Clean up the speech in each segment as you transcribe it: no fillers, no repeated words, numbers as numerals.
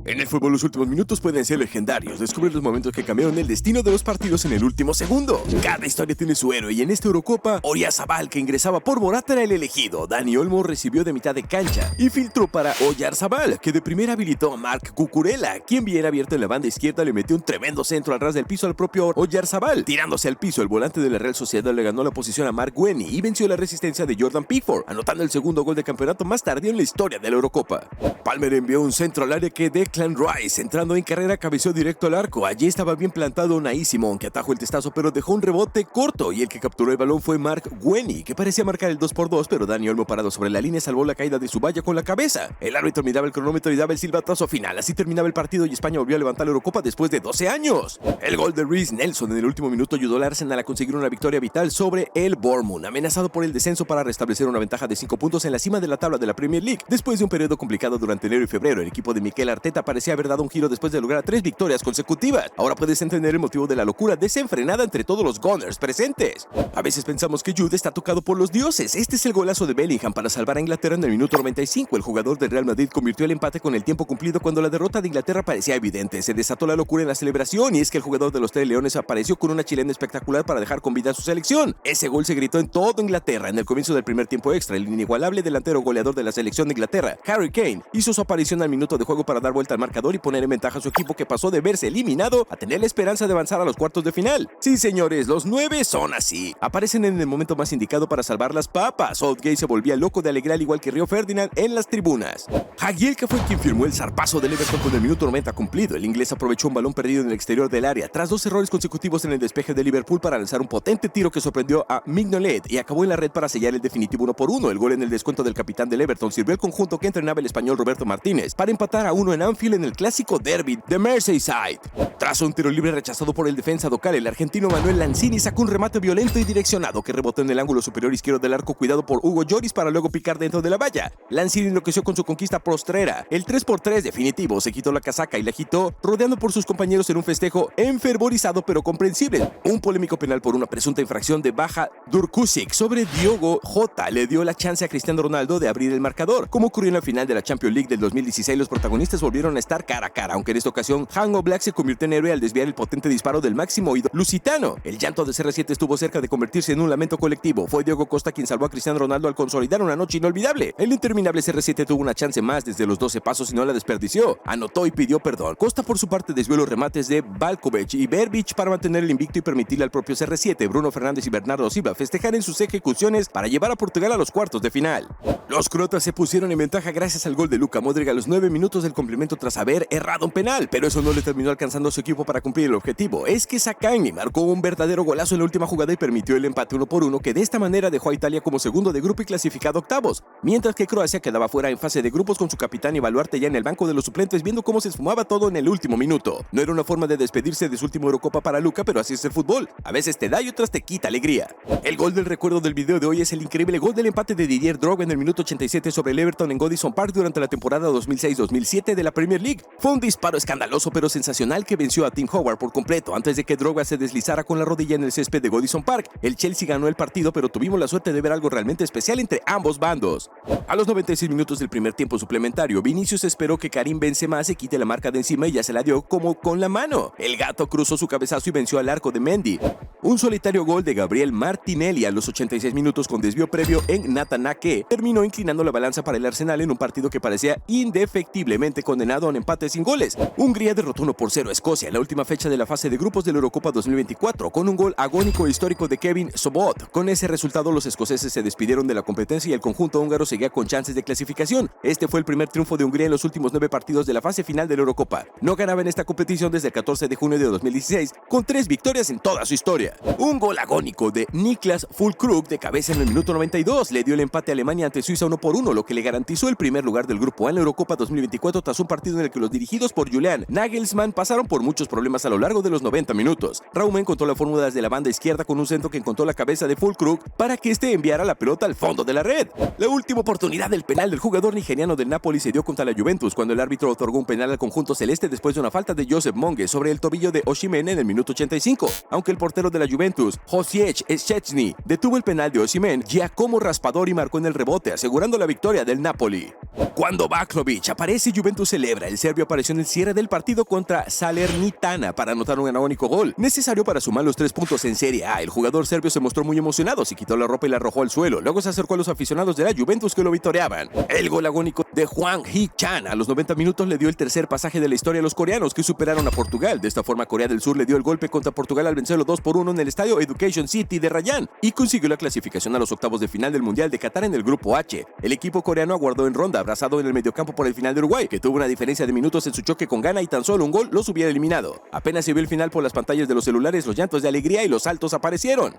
En el fútbol los últimos minutos pueden ser legendarios. Descubrir los momentos que cambiaron el destino de los partidos en el último segundo. Cada historia tiene su héroe y en esta Eurocopa, Oyarzabal, que ingresaba por Morata, era el elegido. Dani Olmo recibió de mitad de cancha y filtró para Oyarzabal, que de primera habilitó a Marc Cucurella, quien bien abierto en la banda izquierda le metió un tremendo centro al ras del piso al propio Oyarzabal. Tirándose al piso, el volante de la Real Sociedad le ganó la posición a Marc Guéhi y venció la resistencia de Jordan Pickford, anotando el segundo gol de campeonato más tardío en la historia de la Eurocopa. Palmer envió un centro al área que Declan Rice, entrando en carrera, cabeceó directo al arco. Allí estaba bien plantado Unai Simón, que atajó el testazo pero dejó un rebote corto, y el que capturó el balón fue Marc Guéhi, que parecía marcar el 2-2, pero Dani Olmo, parado sobre la línea, salvó la caída de su valla con la cabeza. El árbitro miraba el cronómetro y daba el silbatazo final. Así terminaba el partido y España volvió a levantar la Eurocopa después de 12 años. El gol de Reiss Nelson en el último minuto ayudó al Arsenal a conseguir una victoria vital sobre el Bournemouth, amenazado por el descenso, para restablecer una ventaja de 5 puntos en la cima de la tabla de la Premier League. Después de un periodo complicado durante enero y febrero, el equipo de Mikel Arteta parecía haber dado un giro después de lograr 3 victorias consecutivas. Ahora puedes entender el motivo de la locura desenfrenada entre todos los Gunners presentes. A veces pensamos que Jude está tocado por los dioses. Este es el golazo de Bellingham para salvar a Inglaterra en el minuto 95. El jugador del Real Madrid convirtió el empate con el tiempo cumplido cuando la derrota de Inglaterra parecía evidente. Se desató la locura en la celebración, y es que el jugador de los Tres Leones apareció con una chilena espectacular para dejar con vida a su selección. Ese gol se gritó en toda Inglaterra en el comienzo del primer tiempo extra. El inigualable delantero goleador de la selección de Inglaterra, Harry Kane, hizo su aparición al minuto de juego para dar vuelta al marcador y poner en ventaja a su equipo, que pasó de verse eliminado a tener la esperanza de avanzar a los cuartos de final. Sí, señores, los 9 son así. Aparecen en el momento más indicado para salvar las papas. Southgate se volvía loco de alegría, al igual que Rio Ferdinand en las tribunas. Jagielka fue quien firmó el zarpazo del Everton con el minuto 90 cumplido. El inglés aprovechó un balón perdido en el exterior del área tras 2 errores consecutivos en el despeje de Liverpool para lanzar un potente tiro que sorprendió a Mignolet y acabó en la red para sellar el definitivo 1-1. El gol en el descuento del capitán del Everton sirvió al conjunto que entrenaba el español Roberto Martínez para empatar a 1 en Anfield en el clásico derby de Merseyside. Tras un tiro libre rechazado por el defensa local, el argentino Manuel Lanzini sacó un remate violento y direccionado que rebotó en el ángulo superior izquierdo del arco, cuidado por Hugo Lloris, para luego picar dentro de la valla. Lanzini enloqueció con su conquista postrera. El 3-3 definitivo, se quitó la casaca y la agitó, rodeando por sus compañeros en un festejo enfervorizado pero comprensible. Un polémico penal por una presunta infracción de Baja Durkusic sobre Diogo Jota le dio la chance a Cristiano Ronaldo de abrir el marcador. Como ocurrió en la final de la Champions League del 2016, los protagonistas volvieron a estar cara a cara, aunque en esta ocasión Hango Black se convirtió en héroe al desviar el potente disparo del máximo ídolo lusitano. El llanto de CR7 estuvo cerca de convertirse en un lamento colectivo. Fue Diego Costa quien salvó a Cristiano Ronaldo al consolidar una noche inolvidable. El interminable CR7 tuvo una chance más desde los 12 pasos y no la desperdició. Anotó y pidió perdón. Costa, por su parte, desvió los remates de Valkovic y Verbic para mantener el invicto y permitirle al propio CR7, Bruno Fernández y Bernardo Silva festejar en sus ejecuciones para llevar a Portugal a los cuartos de final. Los croatas se pusieron en ventaja gracias al gol de Luka Modric a los 9 minutos del complemento tras haber errado un penal, pero eso no le terminó alcanzando a su equipo para cumplir el objetivo. Es que Sakani marcó un verdadero golazo en la última jugada y permitió el empate 1-1, que de esta manera dejó a Italia como segundo de grupo y clasificado octavos, mientras que Croacia quedaba fuera en fase de grupos con su capitán y Baluarte ya en el banco de los suplentes, viendo cómo se esfumaba todo en el último minuto. No era una forma de despedirse de su última Eurocopa para Luka, pero así es el fútbol. A veces te da y otras te quita alegría. El gol del recuerdo del video de hoy es el increíble gol del empate de Didier Drogba en el minuto 87 sobre el Everton en Goodison Park durante la temporada 2006-2007 de la Premier League. Fue un disparo escandaloso pero sensacional que venció a Tim Howard por completo antes de que Drogba se deslizara con la rodilla en el césped de Goodison Park. El Chelsea ganó el partido, pero tuvimos la suerte de ver algo realmente especial entre ambos bandos. A los 96 minutos del primer tiempo suplementario, Vinicius esperó que Karim Benzema se quite la marca de encima y ya se la dio como con la mano. El gato cruzó su cabezazo y venció al arco de Mendy. Un solitario gol de Gabriel Martinelli a los 86 minutos con desvío previo en Nathan Ake terminó inclinando la balanza para el Arsenal en un partido que parecía indefectiblemente condenado a un empate sin goles. Hungría derrotó 1-0 a Escocia en la última fecha de la fase de grupos de la Eurocopa 2024 con un gol agónico e histórico de Kevin Sobot. Con ese resultado, los escoceses se despidieron de la competencia y el conjunto húngaro seguía con chances de clasificación. Este fue el primer triunfo de Hungría en los últimos 9 partidos de la fase final de la Eurocopa. No ganaba en esta competición desde el 14 de junio de 2016, con 3 victorias en toda su historia. Un gol agónico de Niklas Füllkrug de cabeza en el minuto 92 le dio el empate a Alemania ante Suiza 1-1, lo que le garantizó el primer lugar del grupo A en la Eurocopa 2024 tras un partido en el que los dirigidos por Julian Nagelsmann pasaron por muchos problemas a lo largo de los 90 minutos. Raúl encontró la fórmula desde la banda izquierda con un centro que encontró la cabeza de Füllkrug para que este enviara la pelota al fondo de la red. La última oportunidad del penal del jugador nigeriano del Napoli se dio contra la Juventus cuando el árbitro otorgó un penal al conjunto celeste después de una falta de Joseph Monge sobre el tobillo de Osimhen en el minuto 85. Aunque el portero de la Juventus, Josiech Szczesny, detuvo el penal de Osimhen, Giacomo Raspadori marcó en el rebote, asegurando la victoria del Napoli. Cuando Vlahović aparece, Juventus celebra. El serbio apareció en el cierre del partido contra Salernitana para anotar un agónico gol, necesario para sumar los 3 puntos en Serie A. El jugador serbio se mostró muy emocionado, se quitó la ropa y la arrojó al suelo. Luego se acercó a los aficionados de la Juventus que lo victoriaban. El gol agónico de Hwang Hee-chan a los 90 minutos le dio el tercer pasaje de la historia a los coreanos, que superaron a Portugal. De esta forma, Corea del Sur le dio el golpe contra Portugal al vencerlo 2-1 en el estadio Education City de Rayán y consiguió la clasificación a los octavos de final del Mundial de Qatar en el grupo H. El equipo coreano aguardó en ronda, abrazado en el mediocampo por el final de Uruguay, que tuvo una diferencia de minutos en su choque con Ghana y tan solo un gol los hubiera eliminado. Apenas se vio el final por las pantallas de los celulares, los llantos de alegría y los saltos aparecieron.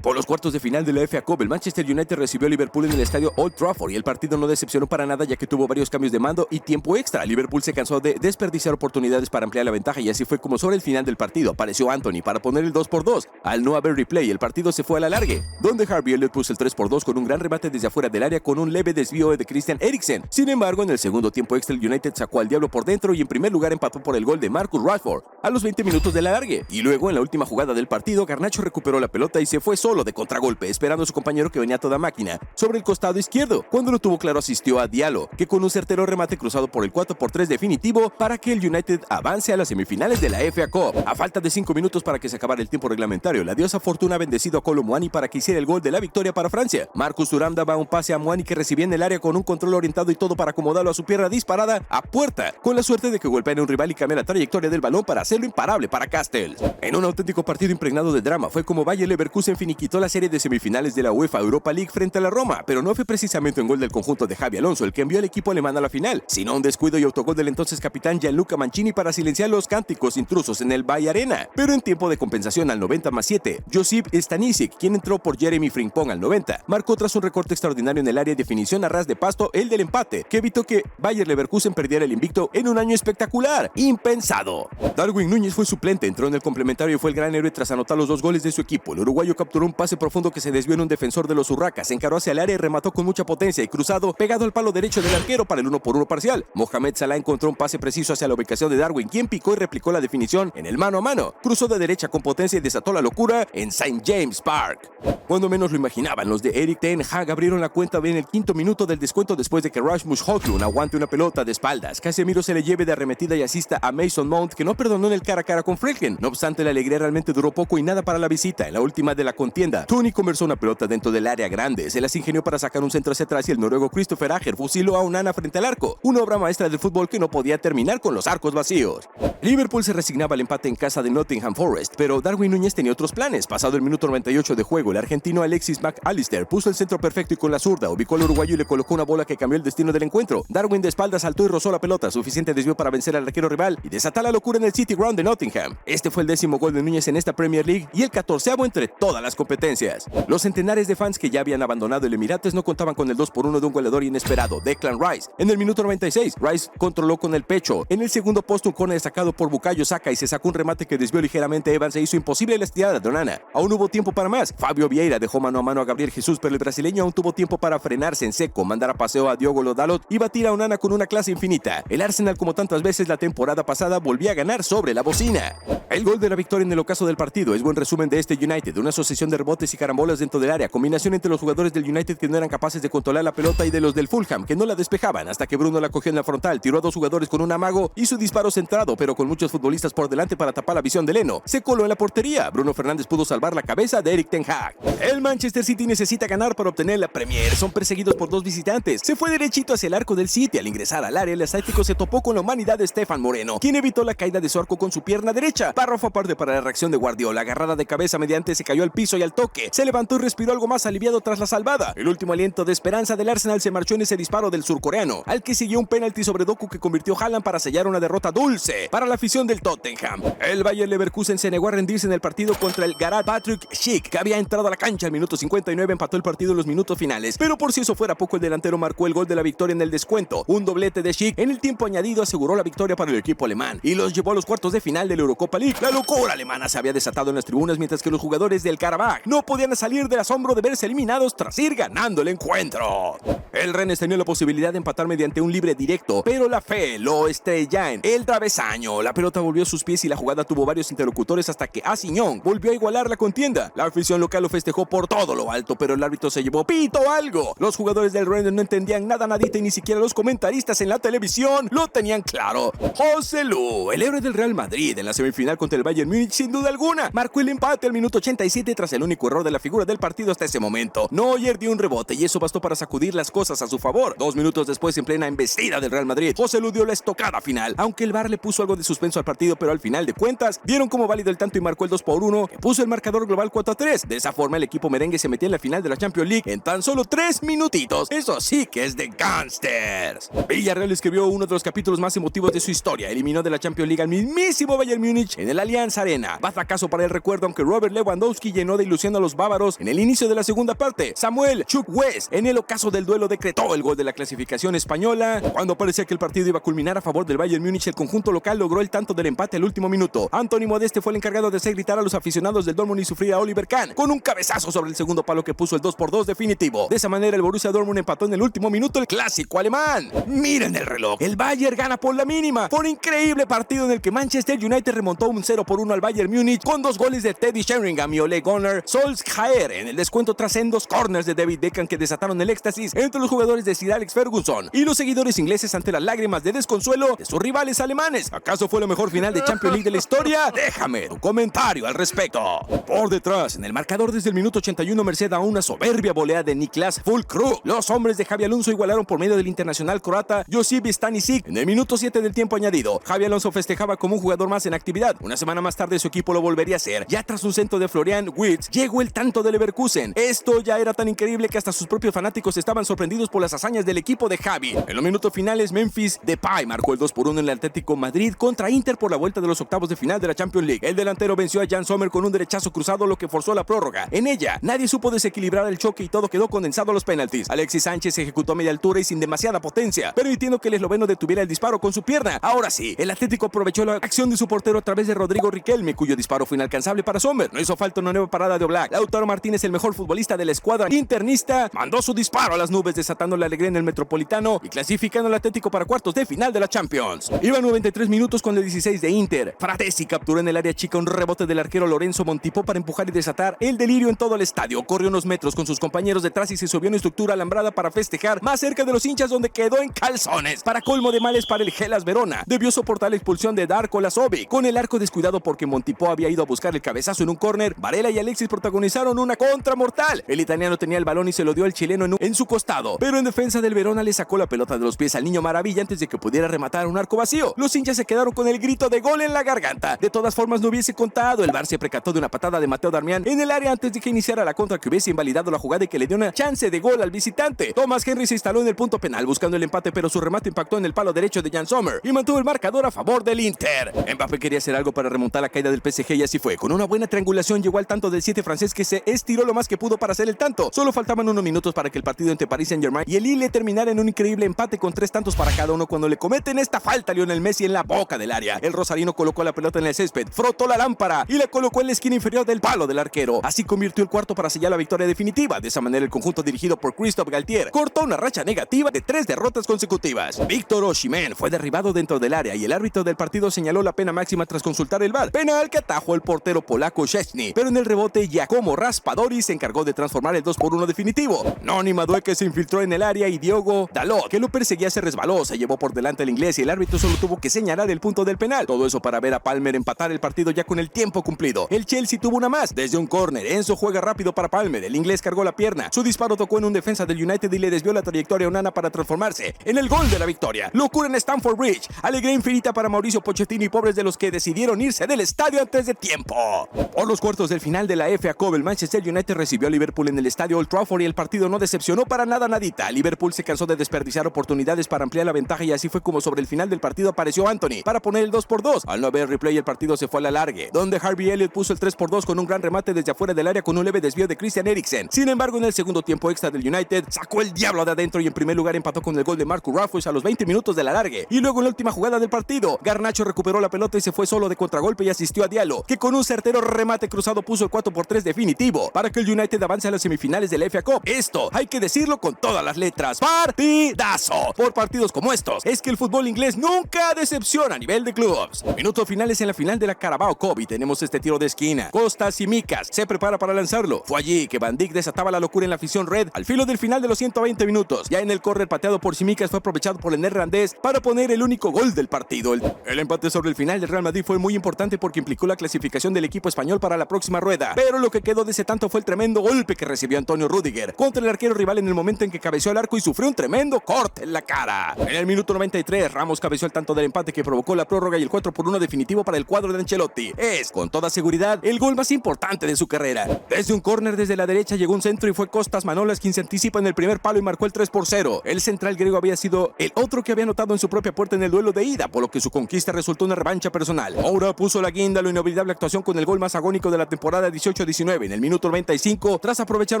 Por los cuartos de final de la FA Cup, el Manchester United recibió a Liverpool en el estadio Old Trafford y el partido no decepcionó para nada, ya que tuvo varios cambios de mando y tiempo extra. Liverpool se cansó de desperdiciar oportunidades para ampliar la ventaja y así fue como sobre el final del partido apareció Anthony para poner el 2-2. Al no haber replay, el partido se fue a la largue, donde Harvey Elliott puso el 3-2 con un gran remate desde afuera del área con un leve desvío de Christian Eriksen. Sin embargo, en el segundo tiempo extra, el United sacó al diablo por dentro y en primer lugar empató por el gol de Marcus Rashford a los 20 minutos de la largue. Y luego, en la última jugada del partido, Garnacho recuperó la pelota y se fue solo de contragolpe, esperando a su compañero que venía a toda máquina sobre el costado izquierdo. Cuando lo tuvo claro, asistió a Diallo, que con un certero remate cruzado por el 4-3 definitivo para que el United avance a las semifinales de la FA Cup. A falta de 5 minutos para que se acabara el tiempo reglamentario, la diosa Fortuna ha bendecido a Kolo Muani para que hiciera el gol de la victoria para Francia. Marcus Thuram daba un pase a Muani, que recibía en el área con un control orientado y todo para acomodarlo a su pierna disparada a puerta, con la suerte de que golpeara a un rival y cambie la trayectoria del balón para hacerlo imparable para Castells. En un auténtico partido impregnado de drama, fue como Bayer Leverkusen finiquitó la serie de semifinales de la UEFA Europa League frente a la Roma, pero no fue precisamente un gol del conjunto de Xabi Alonso el que envió al equipo alemán a la final, sino un descuido y autogol del entonces capitán Gianluca Mancini para silenciar los cánticos intrusos en el Bay Arena. Pero en tiempo de compensación al 90+7, Josip Stanisic, quien entró por Jeremy Frimpong al 90, marcó tras un recorte extraordinario en el área de definición a ras de pasto el del empate, que evitó que Bayer Leverkusen perdiera el invicto en un año espectacular, impensado. Darwin Núñez fue suplente, entró en el complementario y fue el gran héroe tras anotar los 2 goles de su equipo. El uruguayo capturó un pase profundo que se desvió en un defensor de los Urracas, encaró hacia el área y remató con mucha potencia y cruzado, pegado al palo derecho del arquero para el 1-1 parcial. Mohamed Salah encontró un pase preciso hacia la ubicación de Darwin, quien picó y replicó la definición en el mano a mano. Cruzó de derecha con potencia y desató la locura en St. James Park. Cuando menos lo imaginaban, los de Erik ten Hag abrieron la cuenta en el 5º minuto del descuento después de que Rasmus Højlund aguante una pelota de espaldas. Casemiro se le lleve de arremetida y asista a Mason Mount, que no perdonó en el cara a cara con Friedhelm. No obstante, la alegría realmente duró poco y nada para la visita. En la última de la contienda, Tony conversó una pelota dentro del área grande, se las ingenió para sacar un centro hacia atrás y el noruego Christopher Ajer fusiló a Onana frente al arco, una obra maestra del fútbol que no podía terminar con los arcos vacíos. Liverpool se resignaba al empate en casa de Nottingham Forest, pero Darwin Núñez tenía otros planes. Pasado el minuto 98 de juego, el argentino Alexis McAllister puso el centro perfecto y con la zurda ubicó al uruguayo y le colocó una bola que cambió el destino del encuentro. Darwin de espaldas saltó y rozó la pelota, suficiente desvío para vencer al arquero rival y desatar la locura en el City Ground de Nottingham. Este fue el 10º gol de Núñez en esta Premier League y el 14º entre todas las competencias. Los centenares de fans que ya habían abandonado el Emirates no contaban con el 2-1 de un goleador inesperado, Declan Rice. En el minuto 96, Rice controló con el pecho. En el segundo poste, un córner sacado por Bukayo Saka y se sacó un remate que desvió ligeramente a Evans e hizo imposible la estirada de Onana. Aún hubo tiempo para más. Fabio Vieira dejó mano a mano a Gabriel Jesús, pero el brasileño aún tuvo tiempo para frenarse en seco, mandar a paseo a Diogo Dalot y batir a Onana con una clase infinita. El Arsenal, como tantas veces la temporada pasada, volvía a ganar sobre la bocina. El gol de la victoria en el ocaso del partido es buen resumen de este United, una asociación de rebotes y carambolas dentro del área, combinación entre los jugadores del United que no eran capaces de controlar la pelota y de los del Fulham que no la despejaban, hasta que Bruno la cogió en la frontal, tiró a 2 jugadores con un amago y su disparo centrado, pero con muchos futbolistas por delante para tapar la visión de Leno. Se coló en la portería. Bruno Fernández pudo salvar la cabeza de Erik ten Hag. El Manchester City necesita ganar para obtener la Premier. Son perseguidos por 2 visitantes. Se fue derechito hacia el arco del City. Al ingresar al área, el asiático se topó con la humanidad de Stefan Moreno, quien evitó la caída de su arco con su pierna derecha. párrafo aparte para la reacción de Guardiola. Agarrada de cabeza mediante se cayó al piso y al toque se levantó y respiró algo más aliviado tras la salvada. El último aliento de esperanza del Arsenal se marchó en ese disparo del surcoreano, al que siguió un penalti sobre Doku que convirtió Haaland para sellar una derrota dulce para la afición del Tottenham. El Bayer Leverkusen se negó a rendirse en el partido contra el Garat Patrick Schick, que había entrado a la cancha al minuto 59, empató el partido en los minutos finales, pero por si eso fuera poco, el delantero marcó el gol de la victoria en el descuento. Un doblete de Schick en el tiempo añadido aseguró la victoria para el equipo alemán y los llevó a los cuartos de final de la Eurocopa League. La locura alemana se había desatado en las tribunas, mientras que los jugadores del Karabaj no podían salir del asombro de verse eliminados tras ir ganando el encuentro. El Rennes tenía la posibilidad de empatar mediante un libre directo, pero la fe lo estrella en el travesaño. La pelota volvió a sus pies y la jugada tuvo varios interlocutores hasta que Assignon volvió a igualar la contienda. La afición local lo festejó por todo lo alto, pero el árbitro se llevó pito algo. Los jugadores del Rennes no entendían nada nadita y ni siquiera los comentaristas en la televisión lo tenían claro. Joselu, el héroe del Real Madrid en la semifinal contra el Bayern Múnich, sin duda alguna, marcó el empate al minuto 87 tras el único error de la figura del partido hasta ese momento. Neuer dio un rebote y eso bastó para sacudir las cosas a su favor. 2 minutos después, en plena embestida del Real Madrid, Joselu dio la estocada final, aunque el VAR le puso algo de suspenso al partido, pero al final de cuentas dieron como válido el tanto y marcó el 2-1, que puso el marcador global 4-3. De esa forma, el equipo merengue se metía en la final de la Champions League en tan solo 3 minutitos. Eso sí que es de gangsters. Villarreal escribió uno de los capítulos más emotivos de su historia. Eliminó de la Champions League al mismísimo Bayern Múnich en el Allianz Arena. Batacazo para el recuerdo, aunque Robert Lewandowski llenó de ilusión a los bávaros en el inicio de la segunda parte. Samuel Chukwueze, en el ocaso del duelo, decretó el gol de la clasificación española. Cuando parecía que el partido iba a culminar a favor del Bayern Múnich, el conjunto local logró el tanto del empate al último minuto. Anthony Modeste fue el encargado de hacer gritar a los aficionados del Dortmund y sufrir a Oliver Kahn con un cabezazo sobre el segundo palo que puso el 2-2 definitivo. De esa manera, el Borussia Dortmund empató en el último minuto el clásico alemán. Miren el reloj. El Bayern gana por la mínima. Fue un increíble partido en el que Manchester United remontó un 0-1 al Bayern Múnich con 2 goles de Teddy Sheringham y Ole Gunnar Solskjaer en el descuento tras sendos corners de David Beckham que desataron el éxtasis entre los jugadores de Sir Alex Ferguson y los seguidores ingleses ante las lágrimas de desconsuelo de sus rivales alemanes. ¿Acaso fue la mejor final de Champions League de la historia? Déjame tu comentario al respecto. Por detrás, en el marcador desde el minuto 81, merced a una soberbia volea de Niklas Füllkrug, los hombres de Xabi Alonso igualaron por medio del internacional croata Josip Stanisic en el minuto 7 del tiempo añadido. Xabi Alonso festejaba como un jugador más en actividad. Una semana más tarde su equipo lo volvería a hacer. Ya tras un centro de Florian Wirtz, llegó el tanto de Leverkusen. Esto ya era tan increíble que hasta sus propios fanáticos estaban sorprendidos por las hazañas del equipo de Xavi. En los minutos finales, Memphis Depay marcó el 2-1 en el Atlético Madrid contra Inter por la vuelta de los octavos de final de la Champions League. El delantero venció a Jan Sommer con un derechazo cruzado, lo que forzó la prórroga. En ella, nadie supo desequilibrar el choque y todo quedó condensado a los penaltis. Alexis Sánchez ejecutó a media altura y sin demasiada potencia, permitiendo que el esloveno detuviera el disparo con su pierna. Ahora sí, el Atlético aprovechó la acción de su portero a través de Rodrigo Riquelme, cuyo disparo fue inalcanzable para Sommer. No hizo falta una nueva parada de Oblak. Lautaro Martínez, el mejor futbolista de la escuadra internista, mandó su disparo a las nubes, desatando la alegría en el Metropolitano y clasificando al Atlético para cuartos de final de la Champions. Iba 93 minutos con el 16 de Inter. Fratesi capturó en el área chica un rebote del arquero Lorenzo Montipó para empujar y desatar el delirio en todo el estadio. Corrió unos metros con sus compañeros detrás y se subió en estructura alambrada para festejar más cerca de los hinchas, donde quedó en calzones. Para colmo de males para el Hellas Verona, debió soportar la expulsión de Darko Lazovic con el arco descuidado porque Montipó había ido a buscar el cabezazo en un córner. Varela y Alexis protagonizaron una contra mortal. El italiano tenía el balón y se lo dio al chileno en su costado, pero en defensa del Verona le sacó la pelota de los pies al niño maravilla antes de que pudiera rematar un arco vacío. Los hinchas se quedaron con el grito de gol en la garganta. De todas formas, no hubiese contado. El VAR se percató de una patada de Mateo Darmian en el área antes de que iniciara la contra, que hubiese invalidado la jugada y que le dio una chance de gol al visitante. Thomas Henry se instaló en el punto penal buscando el empate, pero su remate impactó en el palo derecho de Jan Sommer y mantuvo el marcador a favor del Inter. Mbappé quería hacer algo para remontar la caída del PSG y así fue. Con una buena triangulación llegó al tanto del 7 francés, que se estiró lo más que pudo para hacer el tanto. Solo faltaban unos minutos para que el partido entre Paris Saint-Germain y el Lille terminara en un increíble empate con 3 tantos para cada uno cuando le cometen esta falta a Lionel Messi en la boca del área. El rosarino colocó la pelota en el césped, frotó la lámpara y la colocó en la esquina inferior del palo del arquero. Así convirtió el cuarto para sellar la victoria definitiva. De esa manera, el conjunto dirigido por Christophe Galtier cortó una racha negativa de 3 derrotas consecutivas. Víctor Osimhen fue derribado dentro del área y el árbitro del partido señaló la pena máxima tras consultar el VAR. Penal que atajó el portero polaco Szczesny, pero en el rebote Giacomo Raspadori se encargó de transformar el 2-1 definitivo. Noni Madueke se infiltró en el área y Diogo Dalot, que lo perseguía, se resbaló, se llevó por delante el inglés y el árbitro solo tuvo que señalar el punto del penal. Todo eso para ver a Palmer empatar el partido ya con el tiempo cumplido. El Chelsea tuvo una más. Desde un córner, Enzo juega rápido para Palmer. El inglés cargó la pierna. Su disparo tocó en un defensa del United y le desvió la trayectoria a Onana para transformarse en el gol de la victoria. Locura en Stamford Bridge. Alegría infinita para Mauricio Pochettino y pobres de los que decidieron decidieron irse del estadio antes de tiempo. Por los cuartos del final de la FA Cup, el Manchester United recibió a Liverpool en el estadio Old Trafford y el partido no decepcionó para nada nadita. Liverpool se cansó de desperdiciar oportunidades para ampliar la ventaja y así fue como sobre el final del partido apareció Anthony para poner el 2-2. Al no haber replay, el partido se fue a la largue, donde Harvey Elliott puso el 3-2 con un gran remate desde afuera del área con un leve desvío de Christian Eriksen. Sin embargo, en el segundo tiempo extra del United sacó el diablo de adentro y en primer lugar empató con el gol de Marcus Rashford a los 20 minutos de la largue. Y luego en la última jugada del partido, Garnacho recuperó la pelota y se fue solo de contragolpe y asistió a Diallo, que con un certero remate cruzado puso el 4-3 definitivo para que el United avance a las semifinales de la FA Cup. Esto hay que decirlo con todas las letras: partidazo. Por partidos como estos es que el fútbol inglés nunca decepciona a nivel de clubes. Minutos finales en la final de la Carabao Cup y tenemos este tiro de esquina. Costas y Micas se prepara para lanzarlo. Fue allí que Van Dijk desataba la locura en la afición red al filo del final de los 120 minutos. Ya en el córner pateado por Tsimikas fue aprovechado por el neerlandés para poner el único gol del partido. El empate sobre el final del Real Madrid fue muy importante porque implicó la clasificación del equipo español para la próxima rueda. Pero lo que quedó de ese tanto fue el tremendo golpe que recibió Antonio Rüdiger contra el arquero rival en el momento en que cabeció el arco y sufrió un tremendo corte en la cara. En el minuto 93, Ramos cabeció el tanto del empate que provocó la prórroga y el 4-1 definitivo para el cuadro de Ancelotti. Es, con toda seguridad, el gol más importante de su carrera. Desde un córner desde la derecha llegó un centro y fue Costas Manolas quien se anticipa en el primer palo y marcó el 3-0. El central griego había sido el otro que había anotado en su propia puerta en el duelo de ida, por lo que su conquista resultó una revancha personal. Ahora puso la guinda a la inolvidable actuación con el gol más agónico de la temporada 18-19 en el minuto 95, tras aprovechar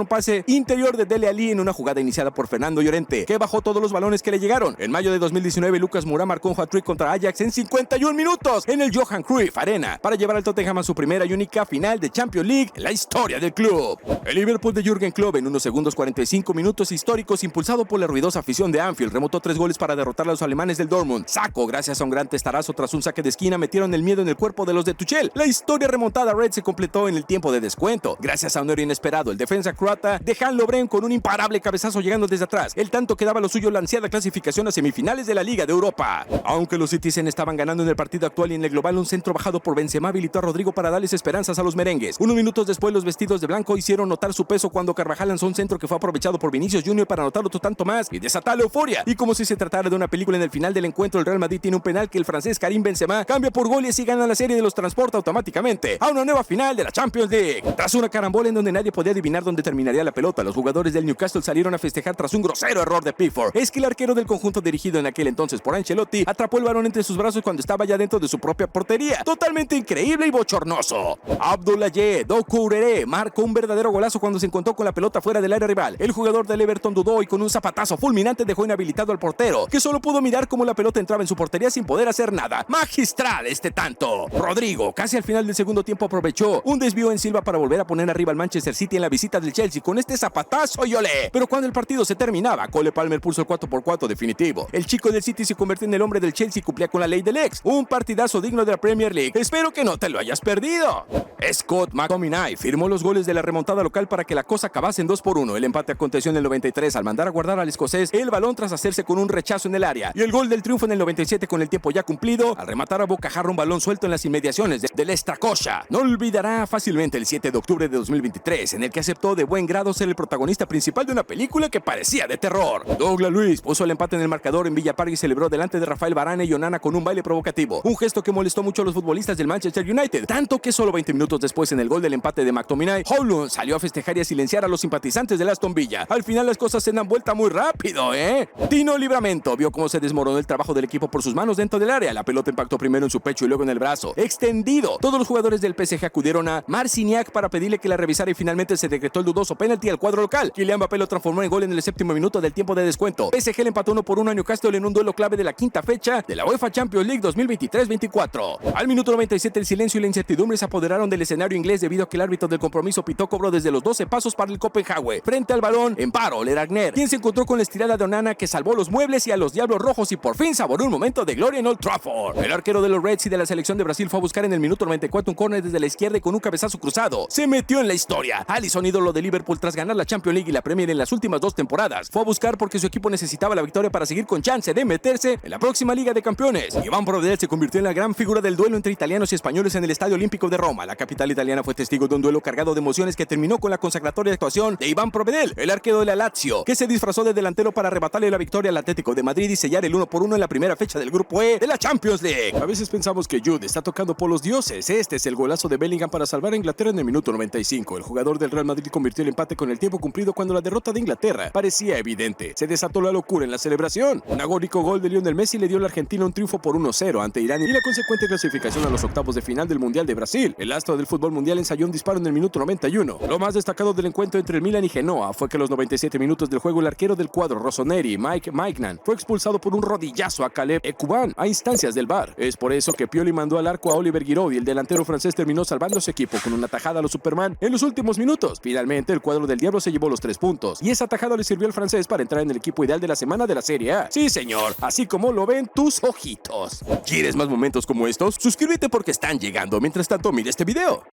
un pase interior de Dele Alli en una jugada iniciada por Fernando Llorente, que bajó todos los balones que le llegaron. En mayo de 2019, Lucas Moura marcó un hat-trick contra Ajax en 51 minutos en el Johan Cruyff Arena para llevar al Tottenham a su primera y única final de Champions League en la historia del club. El Liverpool de Jürgen Klopp en unos segundos 45 minutos históricos, impulsado por la ruidosa afición de Anfield, remontó 3 goles para derrotar a los alemanes del Dortmund. Saco, gracias a un gran testarazo tras un saque de esquina, metieron el miedo en el cuerpo de los de Tuchel. La historia remontada Red se completó en el tiempo de descuento, gracias a un héroe inesperado, el defensa croata Dejan Lovren con un imparable cabezazo llegando desde atrás. El tanto que daba lo suyo la ansiada clasificación a semifinales de la Liga de Europa. Aunque los Citizen estaban ganando en el partido actual y en el global, un centro bajado por Benzema habilitó a Rodrigo para darles esperanzas a los merengues. Unos minutos después, los vestidos de blanco hicieron notar su peso cuando Carvajal lanzó un centro que fue aprovechado por Vinicius Jr. para anotar otro tanto más y desatar la euforia. Y como si se tratara de una película, en el final del encuentro, el Real Madrid tiene un penal que el francés Karim Benzema cambia por goles y gana la serie, de los transporta automáticamente a una nueva final de la Champions League. Tras una carambola en donde nadie podía adivinar dónde terminaría la pelota, los jugadores del Newcastle salieron a festejar tras un grosero error de Pickford. Es que el arquero del conjunto dirigido en aquel entonces por Ancelotti atrapó el balón entre sus brazos cuando estaba ya dentro de su propia portería. Totalmente increíble y bochornoso. Abdoulaye Doucouré marcó un verdadero golazo cuando se encontró con la pelota fuera del área rival. El jugador del Everton dudó y con un zapatazo fulminante dejó inhabilitado al portero, que solo pudo mirar cómo la pelota entraba en su portería sin poder hacer nada. Magistral este tanto. Rodrigo, casi al final del segundo tiempo, aprovechó un desvío en Silva para volver a poner arriba al Manchester City en la visita del Chelsea con este zapatazo y olé. Pero cuando el partido se terminaba, Cole Palmer puso el 4-4 definitivo. El chico del City se convirtió en el hombre del Chelsea y cumplía con la ley del ex. Un partidazo digno de la Premier League. Espero que no te lo hayas perdido. Scott McTominay firmó los goles de la remontada local para que la cosa acabase en 2-1. El empate aconteció en el 93 al mandar a guardar al escocés el balón tras hacerse con un rechazo en el área. Y el gol del triunfo en el 97 con el tiempo ya cumplido al rematar a bocajarro un balón suelto en las inmediaciones del Estracocha. No olvidará fácilmente el 7 de octubre de 2023 en el que aceptó de buen grado ser el protagonista principal de una película que parecía de terror. Douglas Luiz puso el empate en el marcador en Villa Park y celebró delante de Rafael Varane y Onana con un baile provocativo. Un gesto que molestó mucho a los futbolistas del Manchester United, tanto que solo 20 minutos después, en el gol del empate de McTominay, Højlund salió a festejar y a silenciar a los simpatizantes del Aston Villa. Al final las cosas se dan vuelta muy rápido, ¿eh? Tino Livramento vio cómo se desmoronó el trabajo del equipo por sus manos dentro del área. La pelota impactó primero en su pecho y luego en el brazo extendido. Todos los jugadores del PSG acudieron a Marciniak para pedirle que la revisara y finalmente se decretó el dudoso penalti al cuadro local. Kylian Mbappé lo transformó en gol en el séptimo minuto del tiempo de descuento. PSG le empató 1-1 a Newcastle en un duelo clave de la quinta fecha de la UEFA Champions League 2023-24. Al minuto 97 el silencio y la incertidumbre se apoderaron del escenario inglés debido a que el árbitro del compromiso pitó cobro desde los 12 pasos para el Copenhague. Frente al balón, en paro, Leragner, quien se encontró con la estirada de Onana que salvó los muebles y a los Diablos Rojos y por fin saboreó un momento de gloria en Old Trafford. El arquero de los Reds y de la selección de Brasil fue a buscar en el minuto 94 un córner desde la izquierda y con un cabezazo cruzado se metió en la historia. Alisson, ídolo de Liverpool tras ganar la Champions League y la Premier en las últimas 2 temporadas, fue a buscar porque su equipo necesitaba la victoria para seguir con chance de meterse en la próxima Liga de Campeones. Iván Provedel se convirtió en la gran figura del duelo entre italianos y españoles en el Estadio Olímpico de Roma. La capital italiana fue testigo de un duelo cargado de emociones que terminó con la consagratoria actuación de Iván Provedel, el arquero de la Lazio, que se disfrazó de delantero para arrebatarle la victoria al Atlético de Madrid y sellar el 1-1 en la primera fecha del Grupo E de la Champions League. A veces pensamos que Jude está tocando por los dioses. Este es el golazo de Bellingham para salvar a Inglaterra en el minuto 95. El jugador del Real Madrid convirtió el empate con el tiempo cumplido cuando la derrota de Inglaterra parecía evidente. Se desató la locura en la celebración. Un agónico gol de Lionel Messi le dio a la Argentina un triunfo por 1-0 ante Irán y la consecuente clasificación a los octavos de final del Mundial de Brasil. El astro del fútbol mundial ensayó un disparo en el minuto 91. Lo más destacado del encuentro entre el Milan y Genoa fue que a los 97 minutos del juego el arquero del cuadro rossoneri, Mike Maignan, fue expulsado por un rodillazo a Caleb Ekuban a instancias del VAR. Es por eso que Pioli mandó al arco a Oliver Giroud y el delantero francés terminó salvando a su equipo con una tajada a los Superman en los últimos minutos. Finalmente, el cuadro del Diablo se llevó los 3 puntos y esa tajada le sirvió al francés para entrar en el equipo ideal de la semana de la Serie A. Sí, señor, así como lo ven tus ojitos. ¿Quieres más momentos como estos? Suscríbete porque están llegando. Mientras tanto, mira este video.